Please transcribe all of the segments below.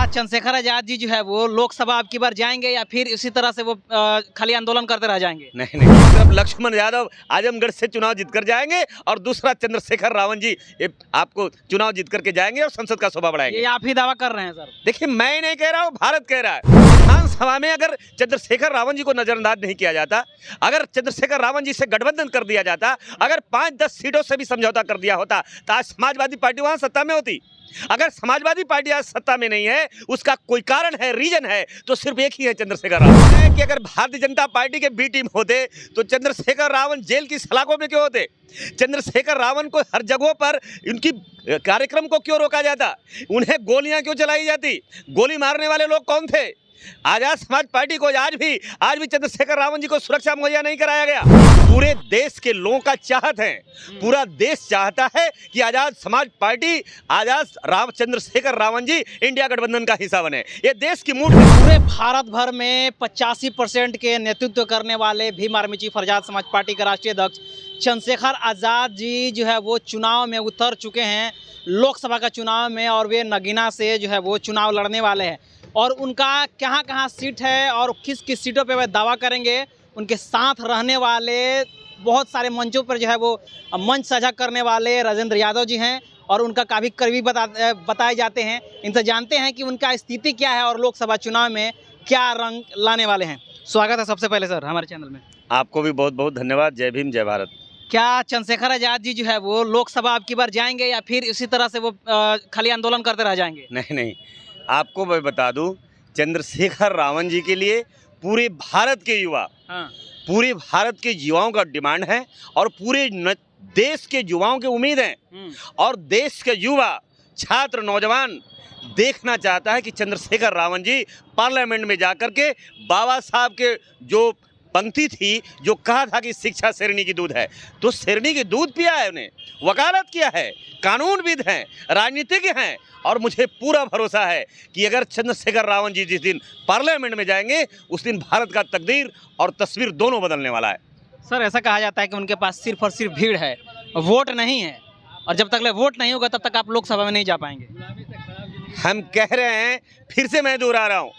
चंद्रशेखर आजाद जी जो है वो लोकसभा अब की बार जाएंगे या फिर इसी तरह से वो खाली आंदोलन करते रह जाएंगे? नहीं नहीं, एक तरफ लक्ष्मण यादव आजमगढ़ से चुनाव जीतकर जाएंगे और दूसरा चंद्रशेखर रावण जी ये आपको चुनाव जीत करके जाएंगे और संसद का शोभा बढ़ाएंगे। ये आप ही दावा कर रहे हैं सर? देखिए, मैं नहीं कह रहा हूँ, भारत कह रहा है। विधानसभा में अगर चंद्रशेखर रावण जी को नजरअंदाज नहीं किया जाता, अगर चंद्रशेखर रावण जी से गठबंधन कर दिया जाता, अगर 5-10 सीटों से भी समझौता कर दिया होता तो आज समाजवादी पार्टी वहां सत्ता में होती। अगर समाजवादी पार्टी आज सत्ता में नहीं है, उसका कोई कारण है, रीजन है, तो सिर्फ एक ही है, चंद्रशेखर रावण है। कि अगर भारतीय जनता पार्टी के बी टीम होते तो चंद्रशेखर रावण जेल की सलाखों में क्यों होते? चंद्रशेखर रावण को हर जगहों पर उनकी कार्यक्रम को क्यों रोका जाता? उन्हें गोलियां क्यों चलाई जाती? गोली मारने वाले लोग कौन थे? आजाद समाज पार्टी को आज भी चंद्रशेखर रावण जी को सुरक्षा मुहैया नहीं कराया गया। पूरे देश के लोगों का चाहत है, पूरा देश चाहता है कि आजाद समाज पार्टी, चंद्रशेखर रावण जी इंडिया गठबंधन का हिस्सा बने। ये देश की मूड है। पूरे भारत भर में 85% के नेतृत्व करने वाले Bhim army chief Azad Samaj party के राष्ट्रीय अध्यक्ष चंद्रशेखर आजाद जी जो है वो चुनाव में उतर चुके हैं, लोकसभा का चुनाव में, और वे नगीना से जो है वो चुनाव लड़ने वाले हैं। और उनका कहाँ सीट है और किस किस सीटों पे वे दावा करेंगे, उनके साथ रहने वाले बहुत सारे मंचों पर जो है वो मंच साझा करने वाले राजेंद्र यादव जी हैं और उनका काफ़ी करीबी बताए जाते हैं। इनसे जानते हैं कि उनका स्थिति क्या है और लोकसभा चुनाव में क्या रंग लाने वाले हैं। स्वागत है सबसे पहले सर हमारे चैनल में। आपको भी बहुत बहुत धन्यवाद। जय भीम, जय भारत। क्या चंद्रशेखर आजाद जी जो है वो लोकसभा अब की बार जाएंगे या फिर इसी तरह से वो खाली आंदोलन करते रह जाएंगे? नहीं नहीं, आपको मैं बता दूं, चंद्रशेखर रावण जी के लिए पूरे भारत के युवा, पूरे भारत के युवाओं का डिमांड है और पूरे देश के युवाओं की उम्मीद है। और देश के युवा, छात्र, नौजवान देखना चाहता है कि चंद्रशेखर रावण जी पार्लियामेंट में जाकर के बाबा साहब के जो पंक्ति थी, जो कहा था कि शिक्षा शेरनी की दूध है, तो शेरनी की दूध पिया है, उन्हें वकालत किया है, कानूनविद हैं, राजनीतिज्ञ हैं। और मुझे पूरा भरोसा है कि अगर चंद्रशेखर रावण जी जिस दिन पार्लियामेंट में जाएंगे, उस दिन भारत का तकदीर और तस्वीर दोनों बदलने वाला है। सर, ऐसा कहा जाता है कि उनके पास सिर्फ और सिर्फ भीड़ है, वोट नहीं है, और जब तक वोट नहीं होगा तब तक आप लोकसभा में नहीं जा पाएंगे। हम कह रहे हैं, फिर से मैं दोहरा रहा हूँ,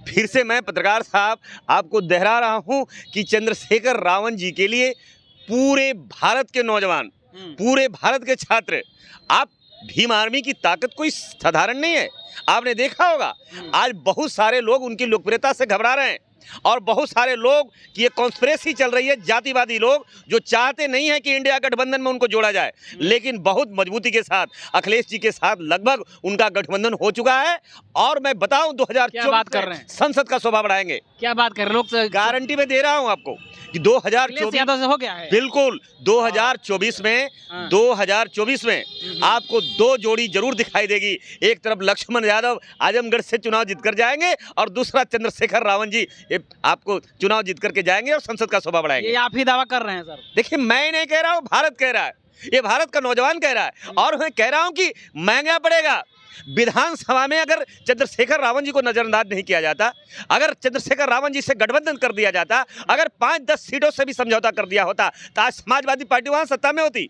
फिर से मैं पत्रकार साहब आपको दोहरा रहा हूं कि चंद्रशेखर रावण जी के लिए पूरे भारत के नौजवान, पूरे भारत के छात्र, आप भीम आर्मी की ताकत कोई साधारण नहीं है। आपने देखा होगा आज बहुत सारे लोग उनकी लोकप्रियता से घबरा रहे हैं और बहुत सारे लोग की ये कॉन्स्पिरेसी चल रही है, जातिवादी लोग जो चाहते नहीं है कि इंडिया गठबंधन में उनको जोड़ा जाए, लेकिन बहुत मजबूती के साथ अखिलेश जी के साथ लगभग उनका गठबंधन हो चुका है। और मैं बताऊं 2024 बात कर रहे हैं, संसद का शोभा बढ़ाएंगे। क्या बात कर रहे हैं लोग? गारंटी में दे रहा हूं आपको कि 2024 से हो गया है। बिल्कुल 2024 में आपको 2 जोड़ी जरूर दिखाई देगी। एक तरफ लक्ष्मण यादव आजमगढ़ से चुनाव जीतकर जाएंगे और दूसरा चंद्रशेखर रावण जी आपको चुनाव जीत करके जाएंगे और संसद का शोभा बढ़ाएंगे। ये आप ही दावा कर रहे हैं सर? देखिए, मैं नहीं कह रहा हूँ, भारत कह रहा है, ये भारत का नौजवान कह रहा है। और मैं कह रहा हूँ कि महंगा पड़ेगा। विधानसभा में अगर चंद्रशेखर रावण जी को नजरअंदाज नहीं किया जाता, अगर चंद्रशेखर रावण जी से गठबंधन कर दिया जाता, अगर 5-10 सीटों से भी समझौता कर दिया होता तो आज समाजवादी पार्टी वहां सत्ता में होती।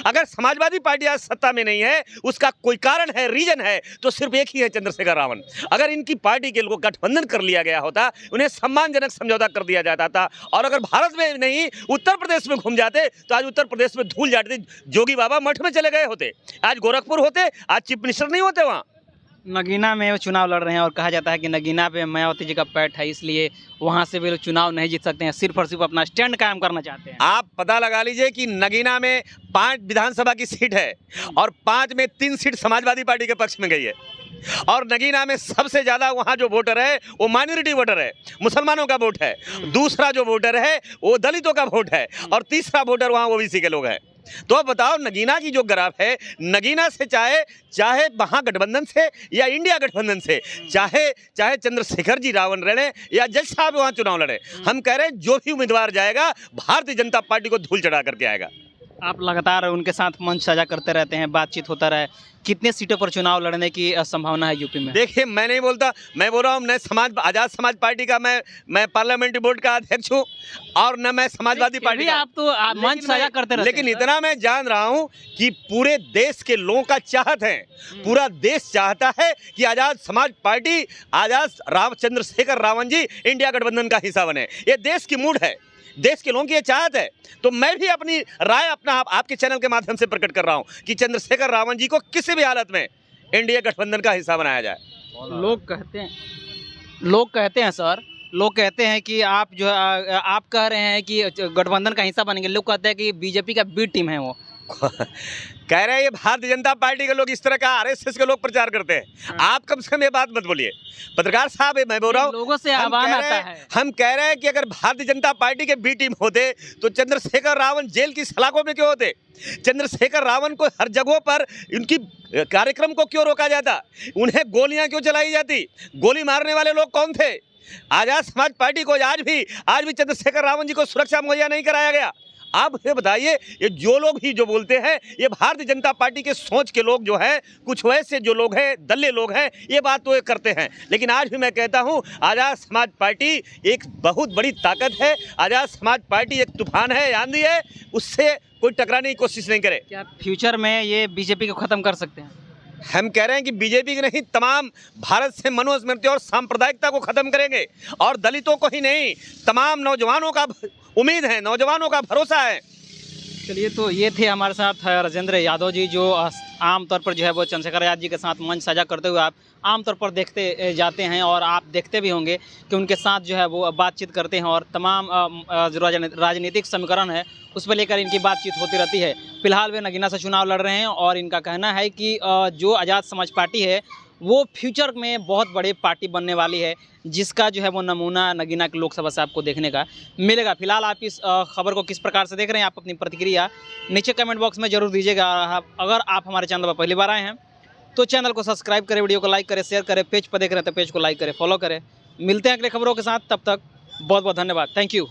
अगर समाजवादी पार्टी आज सत्ता में नहीं है, उसका कोई कारण है, रीजन है, तो सिर्फ एक ही है, चंद्रशेखर रावण। अगर इनकी पार्टी के लोगों का गठबंधन कर लिया गया होता, उन्हें सम्मानजनक समझौता कर दिया जाता था, और अगर भारत में नहीं उत्तर प्रदेश में घूम जाते तो आज उत्तर प्रदेश में धूल जाती, जोगी बाबा मठ में चले गए होते, आज गोरखपुर होते, आज चीफ मिनिस्टर नहीं होते वहाँ। नगीना में वो चुनाव लड़ रहे हैं और कहा जाता है कि नगीना पे मायावती जी का पैठ है, इसलिए वहां से वे लोग चुनाव नहीं जीत सकते हैं, सिर्फ और सिर्फ अपना स्टैंड कायम करना चाहते हैं। आप पता लगा लीजिए कि नगीना में 5 विधानसभा की सीट है और 5 में 3 सीट समाजवादी पार्टी के पक्ष में गई है। और नगीना में सबसे ज्यादा वहां जो वोटर है वो माइनॉरिटी वोटर है, मुसलमानों का वोट है। दूसरा जो वोटर है वो दलितों का वोट है और तीसरा वोटर वहां ओबीसी के लोग हैं। तो अब बताओ, नगीना की जो ग्राफ है, नगीना से चाहे महागठबंधन से या इंडिया गठबंधन से, चाहे चंद्रशेखर जी रावण लड़े या जज साहब वहां चुनाव लड़े, हम कह रहे हैं जो भी उम्मीदवार जाएगा भारतीय जनता पार्टी को धूल चढ़ा करके आएगा। आप लगातार उनके साथ मंच साझा करते रहते हैं, बातचीत होता रहे, कितने सीटों पर चुनाव लड़ने की संभावना है यूपी में? देखिए, मैं नहीं बोलता, मैं बोल रहा हूँ न आजाद समाज पार्टी का मैं पार्लियामेंट्री बोर्ड का अध्यक्ष हूँ और न मैं समाजवादी पार्टी का। आप तो मंच साझा करते रहते लेकिन हैं, इतना मैं जान रहा हूँ कि पूरे देश के लोगों का चाहत है, पूरा देश चाहता है कि आजाद समाज पार्टी, चंद्रशेखर रावण जी इंडिया गठबंधन का हिस्सा बने। ये देश की मूड है, देश के लोगों की ये चाहत है। तो मैं भी अपनी राय आपके चैनल के माध्यम से प्रकट कर रहा हूं कि चंद्रशेखर रावण जी को किसी भी हालत में इंडिया गठबंधन का हिस्सा बनाया जाए। लोग कहते हैं सर, लोग कहते हैं कि आप जो है आप कह रहे हैं कि गठबंधन का हिस्सा बनेंगे, लोग कहते हैं कि बीजेपी का बी टीम है वो। कह रहे हैं ये भारतीय जनता पार्टी के लोग इस तरह का आरएसएस के लोग प्रचार करते हैं। आप कम से कम ये बात मत बोलिए पत्रकार साहब, मैं बोल रहा हूँ लोगों से आह्वान आता है। हम कह रहे हैं कि अगर भारतीय जनता पार्टी के बी टीम होते तो चंद्रशेखर रावण जेल की सलाखों में क्यों होते? चंद्रशेखर रावण को हर जगहों पर उनकी कार्यक्रम को क्यों रोका जाता? उन्हें गोलियां क्यों चलाई जाती? गोली मारने वाले लोग कौन थे? आजाद समाज पार्टी को आज भी चंद्रशेखर रावण जी को सुरक्षा मुहैया नहीं कराया गया। आप ये बताइए, ये जो लोग ही जो बोलते हैं, ये भारतीय जनता पार्टी के सोच के लोग जो हैं, कुछ वैसे जो लोग हैं, दल्ले लोग हैं, ये बात तो ये करते हैं। लेकिन आज भी मैं कहता हूँ आजाद समाज पार्टी एक बहुत बड़ी ताकत है। आजाद समाज पार्टी एक तूफान है, आंधी है, उससे कोई टकराने की कोशिश नहीं करे। क्या फ्यूचर में ये बीजेपी को खत्म कर सकते हैं? हम कह रहे हैं कि बीजेपी की नहीं, तमाम भारत से मनुस्मृति और सांप्रदायिकता को खत्म करेंगे और दलितों को ही नहीं, तमाम नौजवानों का उम्मीद है, नौजवानों का भरोसा है। चलिए, तो ये थे हमारे साथ राजेंद्र यादव जी, जो आमतौर पर जो है वो चंद्रशेखर आजाद जी के साथ मंच साझा करते हुए आप आमतौर पर देखते जाते हैं और आप देखते भी होंगे कि उनके साथ जो है वो बातचीत करते हैं और तमाम जो राजनीतिक समीकरण है उस पर लेकर इनकी बातचीत होती रहती है। फिलहाल वे नगीना से चुनाव लड़ रहे हैं और इनका कहना है कि जो आज़ाद समाज पार्टी है वो फ्यूचर में बहुत बड़ी पार्टी बनने वाली है, जिसका जो है वो नमूना नगीना के लोकसभा से आपको देखने का मिलेगा। फिलहाल आप इस खबर को किस प्रकार से देख रहे हैं, आप अपनी प्रतिक्रिया नीचे कमेंट बॉक्स में जरूर दीजिएगा। अगर आप हमारे चैनल पर पहली बार आए हैं तो चैनल को सब्सक्राइब करें, वीडियो को लाइक करें, शेयर करें, पेज पर देख रहे हैं तो पेज को लाइक करें, फॉलो करें। मिलते हैं अगले खबरों के साथ, तब तक बहुत बहुत धन्यवाद। Thank you.